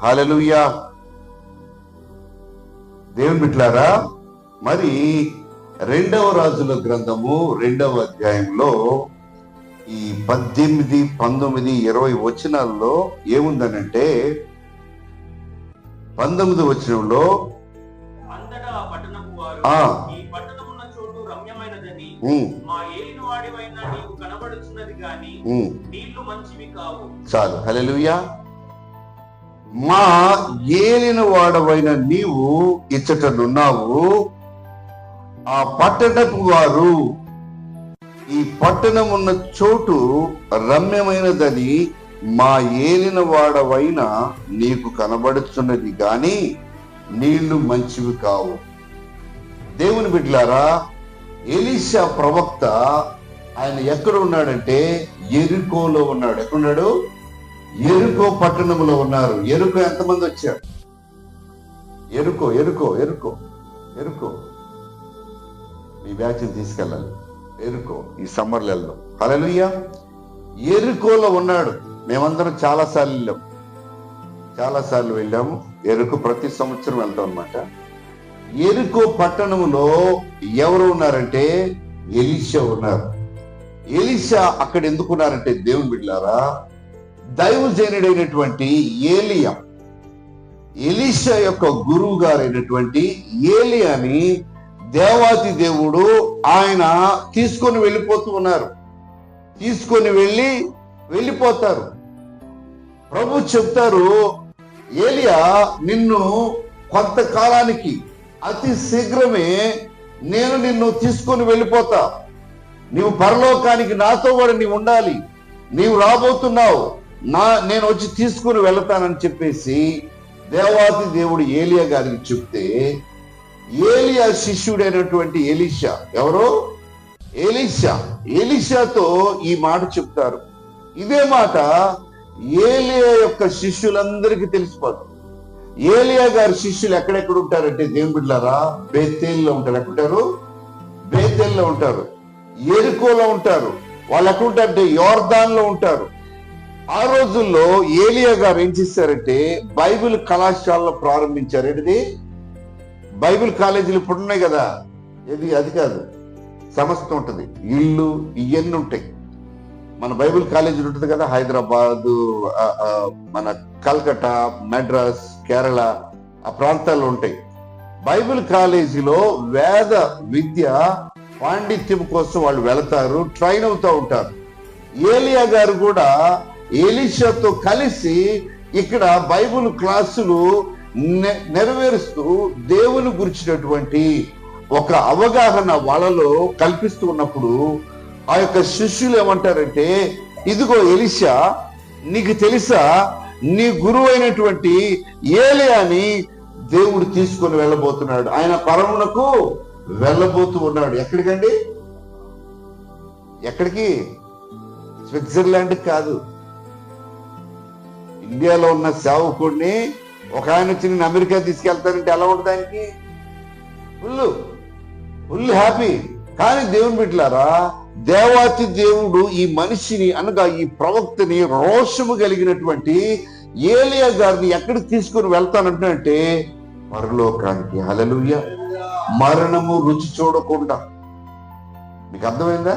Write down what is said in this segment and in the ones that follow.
హల్లెలూయా. దేవుని బిడ్డలారా, మరి 2వ రాజుల గ్రంథము 2వ అధ్యాయంలో ఈ 18, 19, 20 వచనాల్లో ఏముందనంటే, 19 వచనంలో అంతటా ఆ పట్టణపు వారు, ఈ పట్టణమున్న చోటు రమ్యమైనదని మా ఏలినవాడివైన నీవు కనబడుచున్నది గాని నీళ్లు మంచివి కావు. చాలు. హల్లెలూయా. మా ఏలిన వాడవైన నీవు ఇచ్చటనున్నావు, ఆ పట్టణపు వారు, ఈ పట్టణమున్న చోటు రమ్యమైనదని మా ఏలిన వాడవైన నీకు కనబడుతున్నది గాని నీళ్లు మంచివి కావు. దేవుని బిడ్డలారా, ఎలీషా ప్రవక్త ఆయన ఎక్కడ ఉన్నాడంటే యెరికోలో ఉన్నాడు. ఎక్కడున్నాడు? యెరికో పట్టణంలో ఉన్నారు. యెరికో ఎంతమంది వచ్చారు? యెరికో యెరికో యెరికో యెరికో మీ బ్యాచ్ని తీసుకెళ్ళాలి. యెరికో ఈ సమ్మర్లో వెళ్దాం. హల్లెలూయా. యెరికోలో ఉన్నాడు. మేమందరం చాలాసార్లు వెళ్ళాము. యెరికో ప్రతి సంవత్సరం వెళ్తాం అనమాట. యెరికో పట్టణంలో ఎవరు ఉన్నారంటే ఎలీషా ఉన్నారు. ఎలీషా అక్కడ ఎందుకున్నారంటే, దేవుని బిడ్డలారా, దైవజనుడైనటువంటి ఏలియా, ఎలీషా యొక్క గురువు గారైనటువంటి ఏలియాని దేవాతి దేవుడు ఆయన తీసుకొని వెళ్ళిపోతూ ఉన్నారు. తీసుకొని వెళ్ళిపోతారు. ప్రభు చెప్తారు, ఏలియా, నిన్ను కొంతకాలానికి అతి శీఘ్రమే నేను నిన్ను తీసుకొని వెళ్ళిపోతా. నీవు పరలోకానికి నాతో కూడా నీవు ఉండాలి. నీవు రాబోతున్నావు, నేను వచ్చి తీసుకుని వెళతానని చెప్పేసి దేవాతి దేవుడు ఏలియా గారికి చెప్తే, ఏలియా శిష్యుడైనటువంటి ఎలీషా, ఎవరో ఎలీషాతో ఈ మాట చెప్తారు. ఇదే మాట ఏలియా యొక్క శిష్యులందరికీ తెలిసిపోతుంది. ఏలియా గారి శిష్యులు ఎక్కడెక్కడ ఉంటారంటే, దేవుని బిడ్డలారా, బేతేల్లో ఉంటారు. ఎక్కడుంటారు? బేతేల్లో ఉంటారు. యెరికోలో ఉంటారు. వాళ్ళు ఎక్కడుంటారంటే యోర్దాన్లో ఉంటారు. ఆ రోజుల్లో ఏలియా గారు ఏం చేశారంటే బైబిల్ కళాశాలలో ప్రారంభించారు. ఏంటిది? బైబిల్ కాలేజీలు ఇప్పుడు ఉన్నాయి కదా, అది కాదు, సంస్థ ఉంటుంది, ఇల్లు ఇవన్నీ ఉంటాయి. మన బైబిల్ కాలేజీలు ఉంటుంది కదా, హైదరాబాద్, మన కల్కట్టా, మెడ్రాస్, కేరళ ఆ ప్రాంతాల్లో ఉంటాయి. బైబిల్ కాలేజీలో వేద విద్య పాండిత్యం కోసం వాళ్ళు వెళతారు, ట్రైన్ అవుతూ ఉంటారు. ఏలియా గారు కూడా ఎలీషాతో కలిసి ఇక్కడ బైబిల్ క్లాసులు నెరవేరుస్తూ దేవుని గురించినటువంటి ఒక అవగాహన వాళ్ళలో కల్పిస్తూ ఉన్నప్పుడు ఆ యొక్క శిష్యులు ఏమంటారంటే, ఇదిగో ఎలీషా, నీకు తెలుసా, నీ గురువు అయినటువంటి ఏలియాని దేవుడు తీసుకొని వెళ్ళబోతున్నాడు. ఆయన పరమునకు వెళ్ళబోతూ ఉన్నాడు. ఎక్కడికండి? ఎక్కడికి? స్విట్జర్లాండ్ కాదు. ఇండియాలో ఉన్న సేవకుడిని ఒక ఆయన వచ్చి నేను అమెరికా తీసుకెళ్తానంటే ఎలా ఉంటుంది? ఆయనకి ఫుల్ హ్యాపీ. కానీ దేవుని బిడ్డలారా, దేవాతి దేవుడు ఈ మనిషిని, అనగా ఈ ప్రవక్తని, రోషము కలిగినటువంటి ఏలియా గారిని ఎక్కడికి తీసుకుని వెళ్తానంటే పరలోకానికి. హల్లెలూయా. మరణము రుచి చూడకుండా. మీకు అర్థమైందా?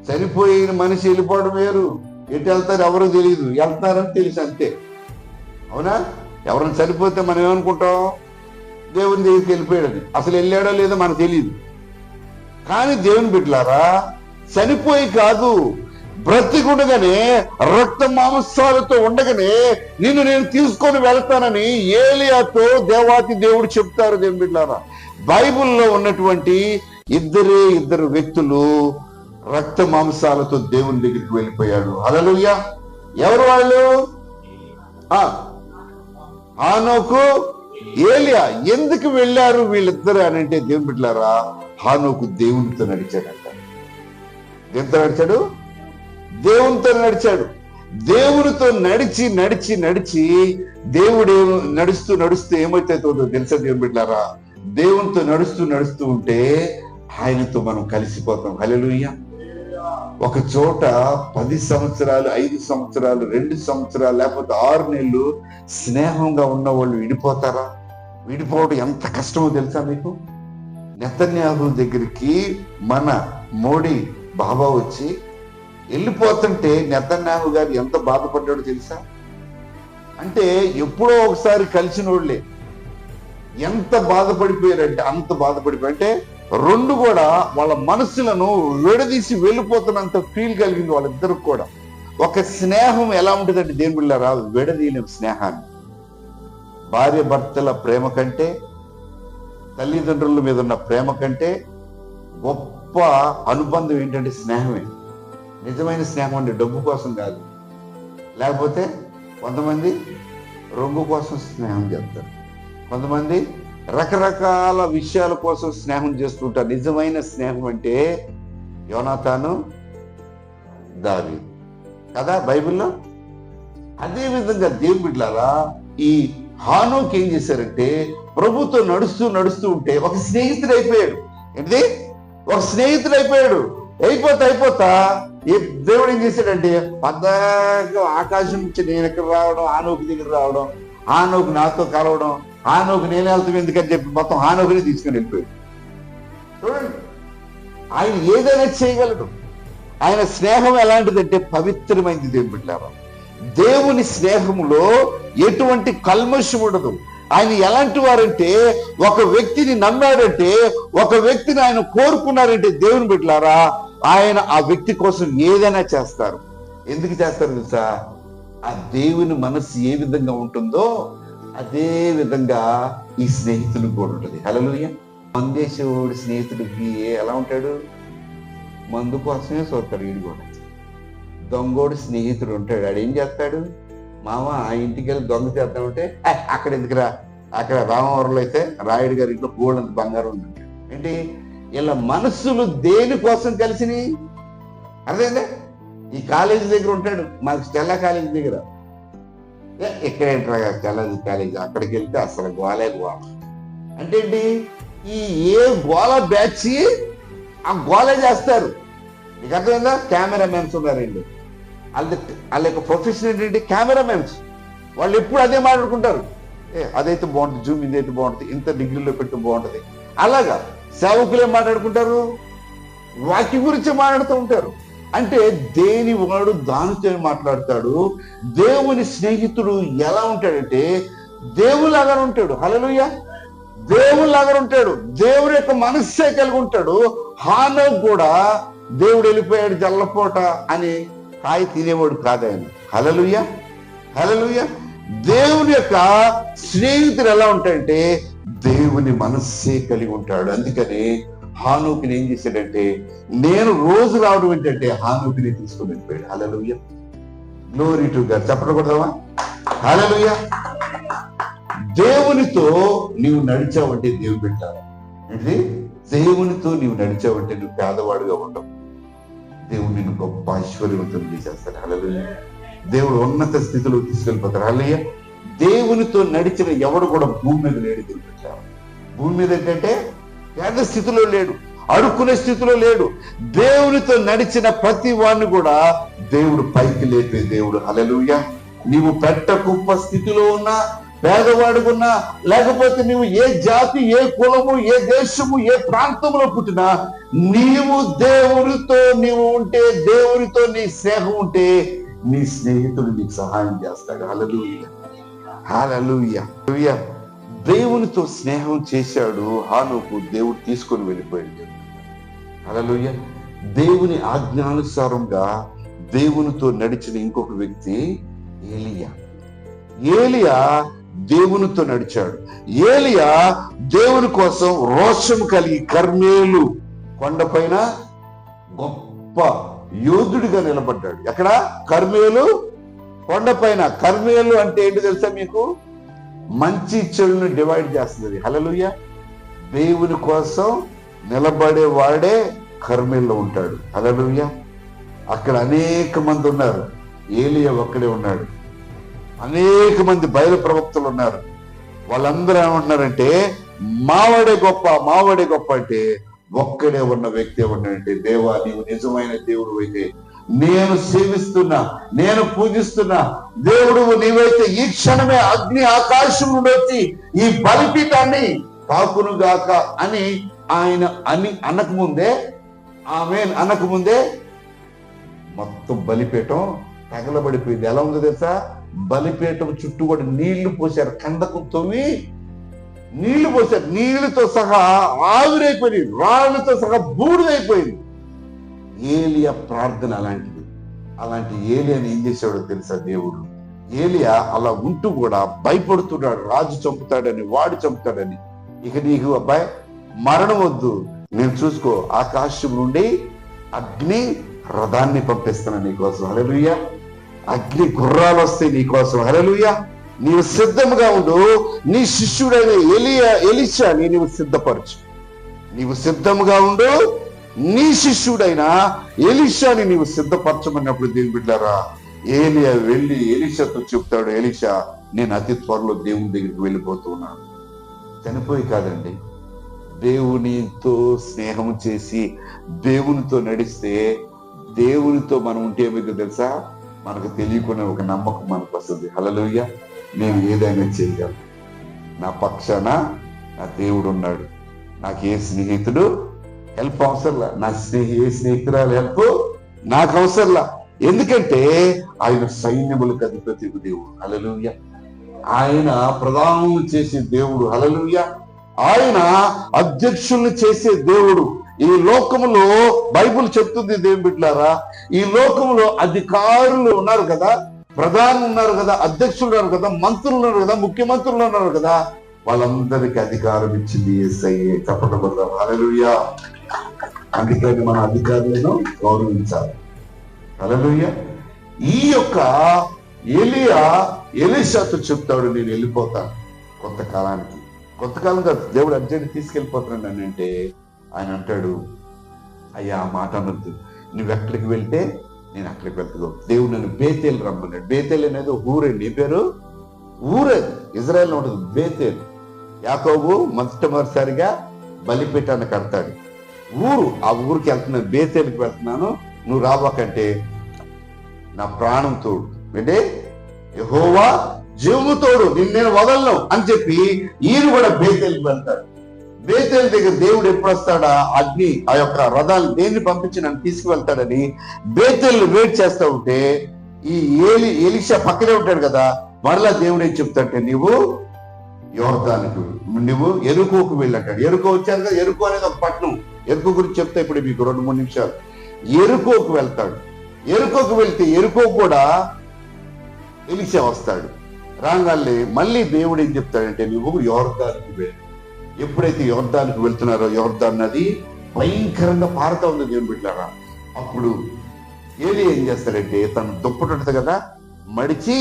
చనిపోయిన మనిషి వెళ్ళిపోవడం వేరు, ఎటు వెళ్తారు ఎవరో తెలియదు, వెళ్తున్నారని తెలుసు అంతే. అవునా? ఎవరైనా చనిపోతే మనం ఏమనుకుంటాం? దేవుని దగ్గరికి వెళ్ళిపోయాడు. అసలు వెళ్ళాడో లేదో మనకు తెలియదు. కానీ దేవుని బిడ్డలారా, చనిపోయి కాదు, బ్రతికుండగానే, రక్త మాంసాలతో ఉండగానే నిన్ను నేను తీసుకొని వెళ్తానని ఏలియాతో దేవాతి దేవుడు చెప్తారు. దేవుని బిడ్డలారా, బైబిల్లో ఉన్నటువంటి ఇద్దరు వ్యక్తులు రక్త మాంసాలతో దేవుని దగ్గరికి వెళ్ళిపోయాడు. హల్లెలూయా. ఎవరు వాళ్ళు? హానోకు, ఏలియా. ఎందుకు వెళ్ళారు వీళ్ళిద్దరు అని అంటే, దేవుని బిడ్డలారా, హానోకు దేవునితో నడిచాడంట. దేవునితో నడిచాడు. దేవునితో నడిచి దేవుడు నడుస్తూ ఏమైతుందో తెలుసా దేవుని బిడ్డలారా? దేవునితో నడుస్తూ ఉంటే ఆయనతో మనం కలిసిపోతాం. హల్లెలూయా. ఒక చోట 10 సంవత్సరాలు, 5 సంవత్సరాలు, 2 సంవత్సరాలు, లేకపోతే 6 నెలలు స్నేహంగా ఉన్న వాళ్ళు విడిపోతారా? విడిపోవడం ఎంత కష్టమో తెలుసా మీకు? నెతన్యాహు దగ్గరికి మన మోడీ బాబా వచ్చి వెళ్ళిపోతుంటే నెతన్యాహు గారు ఎంత బాధపడ్డాడో తెలుసా? అంటే ఎప్పుడో ఒకసారి కలిసిన వాళ్ళే ఎంత బాధపడిపోయారంటే అంత బాధపడిపోయి, అంటే రెండు కూడా వాళ్ళ మనసులను విడదీసి వెళ్ళిపోతున్నంత ఫీల్ కలిగింది వాళ్ళిద్దరికి కూడా. ఒక స్నేహం ఎలా ఉంటుందంటే దేవుని బిడ్డలారా, విడదీయలేని స్నేహాన్ని. భార్య భర్తల ప్రేమ కంటే, తల్లిదండ్రుల మీద ఉన్న ప్రేమ కంటే గొప్ప అనుబంధం ఏంటంటే స్నేహమే. నిజమైన స్నేహం అంటే డబ్బు కోసం కాదు, లేకపోతే కొంతమంది రంగు కోసం స్నేహం చేస్తారు, కొంతమంది రకరకాల విషయాల కోసం స్నేహం చేస్తుంటారు. నిజమైన స్నేహం అంటే యోనాతాను, దావీదు కదా బైబిల్లో. అదే విధంగా దేవుని బిడ్డలారా, ఈ హానోకు ఏం చేశారంటే ప్రభుతో నడుస్తూ ఉంటే ఒక స్నేహితుడు అయిపోయాడు. ఏంటి? ఒక స్నేహితుడు అయిపోయాడు. అయిపోతా దేవుడు ఏం చేశాడంటే పద్దాగా ఆకాశం నుంచి నేను ఎక్కడ రావడం, హానోకు దగ్గర రావడం, హానోకు నాతో కలవడం, హానోకు నేను వెళ్తాం ఎందుకని చెప్పి మొత్తం హానోకుని తీసుకుని వెళ్ళిపోయాడు. చూడండి, ఆయన ఏదైనా చేయగలడు. ఆయన స్నేహం ఎలాంటిదంటే పవిత్రమైంది. దేవుని బిడ్డలారా, దేవుని స్నేహంలో ఎటువంటి కల్మషం ఉండదు. ఆయన ఎలాంటి వారంటే, ఒక వ్యక్తిని నమ్మాడంటే, ఒక వ్యక్తిని ఆయన కోరుకున్నారంటే దేవుని బిడ్డలారా, ఆయన ఆ వ్యక్తి కోసం ఏదైనా చేస్తారు. ఎందుకు చేస్తారు తెలుసా? ఆ దేవుని మనసు ఏ విధంగా ఉంటుందో అదే విధంగా ఈ స్నేహితుడు కూడా ఉంటుంది. హల్లెలూయా. మందేశవుడి స్నేహితుడికి ఎలా ఉంటాడు? మందు కోసమే చూస్తాడు. వీడు కూడా దొంగోడు స్నేహితుడు ఉంటాడు. ఆడు ఏం చేస్తాడు? మామ ఆ ఇంటికి వెళ్ళి దొంగ చేద్దామంటే అక్కడ ఎందుకురా, అక్కడ రామవరంలో అయితే రాయుడు గారి ఇంట్లో గోల్డ్ బంగారం ఉంటుంది. ఏంటి? ఇలా మనస్సులు దేనికోసం కలిసినాయి? అర్థమైందే? ఈ కాలేజీ దగ్గర ఉంటాడు, మాకు స్టెల్లా కాలేజీ దగ్గర. ఎక్కడేంటారా స్టెల్లా కాలేజీ, అక్కడికి వెళ్తే అసలు గోలే గోల. అంటే ఏంటి? ఈ ఏ గోల బ్యాచ్ ఆ గోలే చేస్తారు. మీకు అర్థమైందా? కెమెరామెన్స్ ఉన్నారండి, వాళ్ళ యొక్క ప్రొఫెషన్ ఏంటంటే కెమెరామెన్స్. వాళ్ళు ఎప్పుడు అదే మాట్లాడుకుంటారు. అదైతే బాగుంటుంది, జూమ్ ఇదైతే బాగుంటుంది, ఇంత డిగ్రీలో పెట్టి బాగుంటుంది. అలాగా సేవకులు ఏం మాట్లాడుకుంటారు? వాక్యం గురించి మాట్లాడుతూ ఉంటారు. అంటే దేని వాడు దానితో మాట్లాడతాడు. దేవుని స్నేహితుడు ఎలా ఉంటాడంటే దేవులాగా ఉంటాడు. హల్లెలూయా. దేవులాగా ఉంటాడు. దేవుని యొక్క మనస్సే కలిగి ఉంటాడు. హానోకు కూడా దేవుడు వెళ్ళిపోయాడు జల్లపోట అని కాయ తినేవాడు కాదు ఆయన. హల్లెలూయా, హల్లెలూయా. దేవుని యొక్క స్నేహితుడు ఎలా ఉంటాడంటే దేవుని మనస్సే కలిగి ఉంటాడు. అందుకని హానోకుని ఏం చేశాడంటే, నేను రోజు రావడం ఏంటంటే హానోకుని తీసుకుని వెళ్ళిపోయాడు. హల్లెలూయా, గ్లోరీ టు గాడ్. చెప్పకూడదామా? హల్లెలూయా. దేవునితో నీవు నడిచావంటే దేవుడు పెట్టాలి. ఏంటి? దేవునితో నీవు నడిచావంటే నువ్వు పేదవాడుగా ఉండవు. దేవుడు నిన్ను గొప్ప ఐశ్వర్యవంతం చేసేస్తాడు. హల్లెలూయా. దేవుడు ఉన్నత స్థితిలో తీసుకెళ్ళిపోతాడు. హల్లెలూయా. దేవునితో నడిచిన ఎవడు కూడా భూమి మీద లేడు. దేవుడు పెట్టాడు. భూమి మీద ఏంటంటే పేద స్థితిలో లేడు, అడుక్కునే స్థితిలో లేడు. దేవునితో నడిచిన ప్రతి వాడిని కూడా దేవుడు పైకి లేపే దేవుడు. హల్లెలూయా. నీవు పెట్ట కుప్ప స్థితిలో ఉన్నా, పేదవాడుకున్నా, లేకపోతే నీవు ఏ జాతి, ఏ కులము, ఏ దేశము, ఏ ప్రాంతంలో పుట్టినా, నీవు దేవునితో నీవు ఉంటే, దేవునితో నీ స్నేహం ఉంటే, నీ స్నేహితుడు నీకు సహాయం చేస్తాడు. హల్లెలూయా, హల్లెలూయా, హల్లెలూయా. దేవునితో స్నేహం చేశాడు హానోకు, దేవుడు తీసుకొని వెళ్ళిపోయాడు. హల్లెలూయా. దేవుని ఆజ్ఞానుసారంగా దేవునితో నడిచిన ఇంకొక వ్యక్తి ఏలియా. ఏలియా దేవునితో నడిచాడు. ఏలియా దేవుని కోసం రోషం కలిగి కర్మేలు కొండపైన గొప్ప యోధుడిగా నిలబడ్డాడు. ఎక్కడ? కర్మేలు కొండపైన. కర్మేలు అంటే ఏంటి తెలుసా మీకు? మంచి చెడును డివైడ్ చేస్తుంది. హల్లెలూయా. దేవుని కోసం నిలబడే వాడే కర్మేల్లో ఉంటాడు. హల్లెలూయా. అక్కడ అనేక మంది ఉన్నారు, ఏలియా ఒక్కడే ఉన్నాడు. అనేక మంది బయలు ప్రవక్తలు ఉన్నారు. వాళ్ళందరూ ఏమంటున్నారంటే మావాడే గొప్ప, మావాడే గొప్ప అంటే ఒక్కడే ఉన్న వ్యక్తి ఎవరంటే, దేవా నీవు నిజమైన దేవుడు అయితే, నేను సేవిస్తున్నా, నేను పూజిస్తున్నా దేవుడు నీవైతే ఈ క్షణమే అగ్ని ఆకాశం నుండి వచ్చి ఈ బలిపీఠాన్ని తాకునుగాక అని ఆయన అనకముందే, ఆమె అనకముందే మొత్తం బలిపీఠం తగలబడిపోయింది. ఎలా ఉందో తెలుసా? బలిపీఠం చుట్టూ కూడా నీళ్లు పోసారు, కందకం తవ్వి నీళ్లు పోసారు, నీళ్లతో సహా ఆవిరైపోయింది, రాళ్లతో సహా బూడిదైపోయింది. ఏలియా ప్రార్థన అలాంటిది. అలాంటి ఏలియాని ఏం చేశాడో తెలుసా దేవుడు? ఏలియా అలా ఉంటూ కూడా భయపడుతున్నాడు, రాజు చంపుతాడని, వాడు చంపుతాడని. ఇక నీకు అబ్బాయి మరణం వద్దు, నేను చూసుకో, ఆకాశం నుండి అగ్ని రథాన్ని పంపిస్తున్నాను నీకోసం, హల్లెలూయా. అగ్ని గుర్రాలు వస్తాయి నీకోసం, హల్లెలూయా. నీవు సిద్ధంగా ఉండు, నీ శిష్యుడైన ఎలీషాని నీవు సిద్ధపరచు. నీవు సిద్ధంగా ఉండు, నీ శిష్యుడైన ఎలీషాని నీవు సిద్ధపరచమన్నప్పుడు దేవుని బిడ్డలారా, ఏలియా వెళ్ళి ఎలీషాతో చెప్తాడు, ఎలీషా నేను అతి త్వరలో దేవుని దగ్గరికి వెళ్ళిపోతున్నాను. చనిపోయి కాదండి, దేవునితో స్నేహం చేసి దేవునితో నడిస్తే, దేవునితో మనం ఉంటే ఏమైందో తెలుసా? మనకు తెలియకునే ఒక నమ్మకం మనకు వస్తుంది. హల్లెలూయా. నేను ఏదైనా చేయగలను, నా పక్షాన నా దేవుడు ఉన్నాడు, నాకు ఏ స్నేహితుడు హెల్ప్ అవసరంలా, ఏ స్నేహితురాలు హెల్ప్ నాకు అవసరంలా. ఎందుకంటే ఆయన సైన్యములకు అధిపతి దేవుడు, హల్లెలూయా. ఆయన ప్రధానం చేసే దేవుడు, హల్లెలూయా. ఆయన అధ్యక్షుల్ని చేసే దేవుడు. ఈ లోకములో బైబిల్ చెప్తుంది దేవుని బిడ్డలారా, ఈ లోకములో అధికారులు ఉన్నారు కదా, ప్రధానులు ఉన్నారు కదా, అధ్యక్షులు ఉన్నారు కదా, మంత్రులు ఉన్నారు కదా, ముఖ్యమంత్రులు ఉన్నారు కదా, వాళ్ళందరికీ అధికారం ఇచ్చింది యేసయ్యే. చెప్పడం హల్లెలూయా. అందుకని మన అధికారులను గౌరవించాలి, హల్లెలూయా. ఈ యొక్క ఏలియా ఎలీషాతో చెప్తాడు, నేను వెళ్ళిపోతాను కొంతకాలానికి. కొంతకాలం కాదు, దేవుడు అర్జెంట్ తీసుకెళ్ళిపోతున్నాడు అని అంటే, ఆయన అంటాడు, అయ్యా ఆ మాట అనొద్దు, నువ్వు ఎక్కడికి వెళ్తే నేను అక్కడికి వెళ్తాను. దేవుడు నన్ను బేతేలు రమ్మన్నాడు. బేతేలు అనేది ఊరండి, ఏ పేరు? ఊరది, ఇజ్రాయెల్లో ఉంటుంది బేతేలు. యాకోబు మొదటిసారిగా బలిపీఠాన్ని కడతాడు. ఊరు, ఆ ఊరికి వెళ్తున్నాను, బేతేలుకి వెళ్తున్నాను, నువ్వు రాబాకంటే నా ప్రాణం తోడు, అంటే యెహోవా జీవము తోడు, నేను వదలను అని చెప్పి ఈయన కూడా బేతేలుకి వెళ్తాడు. బేతేలు దగ్గర దేవుడు ఎప్పుడు వస్తాడా? అగ్ని ఆ యొక్క రథాన్ని దేన్ని పంపించి నన్ను తీసుకువెళ్తాడని బేతేలు వెయిట్ చేస్తా ఉంటే, ఈ ఎలీషా పక్కనే ఉంటాడు కదా, మరలా దేవుడు ఏం చెప్తాడంటే, నువ్వు యోర్దానికి, నువ్వు ఎరుకోకు వెళ్ళంటాడు. ఎరుకో వచ్చారు కదా, ఎరుకో అనేది ఒక పట్టణం. ఎరుకో గురించి చెప్తా ఇప్పుడు మీకు 2-3 నిమిషాలు. ఎరుకోకు వెళ్తాడు. ఎరుకోకు వెళ్తే ఎరుకో కూడా ఎలీషా వస్తాడు. రాగానే మళ్ళీ దేవుడు ఏం చెప్తాడంటే, నువ్వు యోర్దానికి వెళ్ళు. ఎప్పుడైతే యోర్దానికి వెళ్తున్నారో, యోర్దాన్ నది భయంకరంగా పారుతా ఉంది దేవుని బిడ్డలారా. అప్పుడు ఏలి ఏం చేస్తాడంటే, తను దుప్పటి ఉంటుంది కదా, మడిచి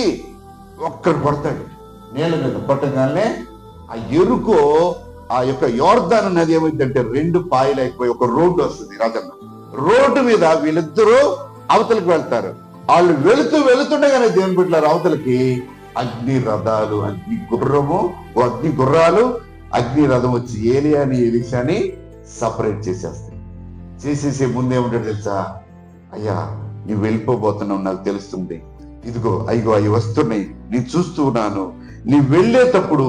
ఒక్కడు పడతాడు నేల మీద. పట్టగానే ఆ ఎరుకో, ఆ యొక్క యోర్దాన్ నది ఏమైందంటే 2 పాయలు అయిపోయి ఒక రోడ్డు వస్తుంది రాజన్న. రోడ్డు మీద వీళ్ళిద్దరూ అవతలకి వెళ్తారు. వాళ్ళు వెళుతుండగానే దేవుని బిడ్డలారా, అవతలకి అగ్ని రథాలు, అగ్ని గుర్రాలు, అగ్ని రథం వచ్చి ఏలియాని ఎలీషాని సపరేట్ చేసేస్తాయి. చేసేసే ముందేముంటాడు తెలుసా? అయ్యా నువ్వు వెళ్ళిపోబోతున్నావు, నాకు తెలుస్తుంది, ఇదిగో అయ్యో అవి వస్తున్నాయి, నేను చూస్తూ ఉన్నాను. నీ వెళ్ళేటప్పుడు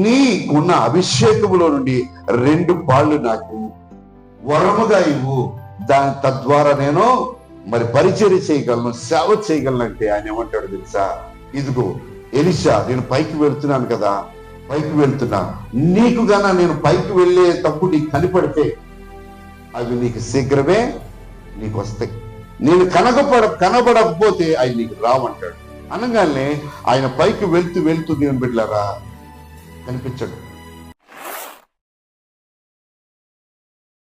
నీకున్న అభిషేకములో నుండి 2 పాళ్ళు నాకు వరముగా ఇవ్వు, తద్వారా నేను మరి పరిచర్య చేయగలను, సేవ చేయగలను. అంటే ఆయన ఏమంటాడు తెలుసా? ఇదిగో ఎలీషా, నేను పైకి వెళ్తున్నాను కదా, పైకి వెళ్తున్నా, నీకు గానా నేను పైకి వెళ్ళేటప్పుడు నీకు కనిపడితే అవి నీకు శీఘ్రమే నీకు వస్తాయి, నేను కనబడకపోతే అవి నీకు రావంటాడు. అనగానే ఆయన పైకి వెళ్తూ దేవుని బిడ్డలారా కనిపించాడు.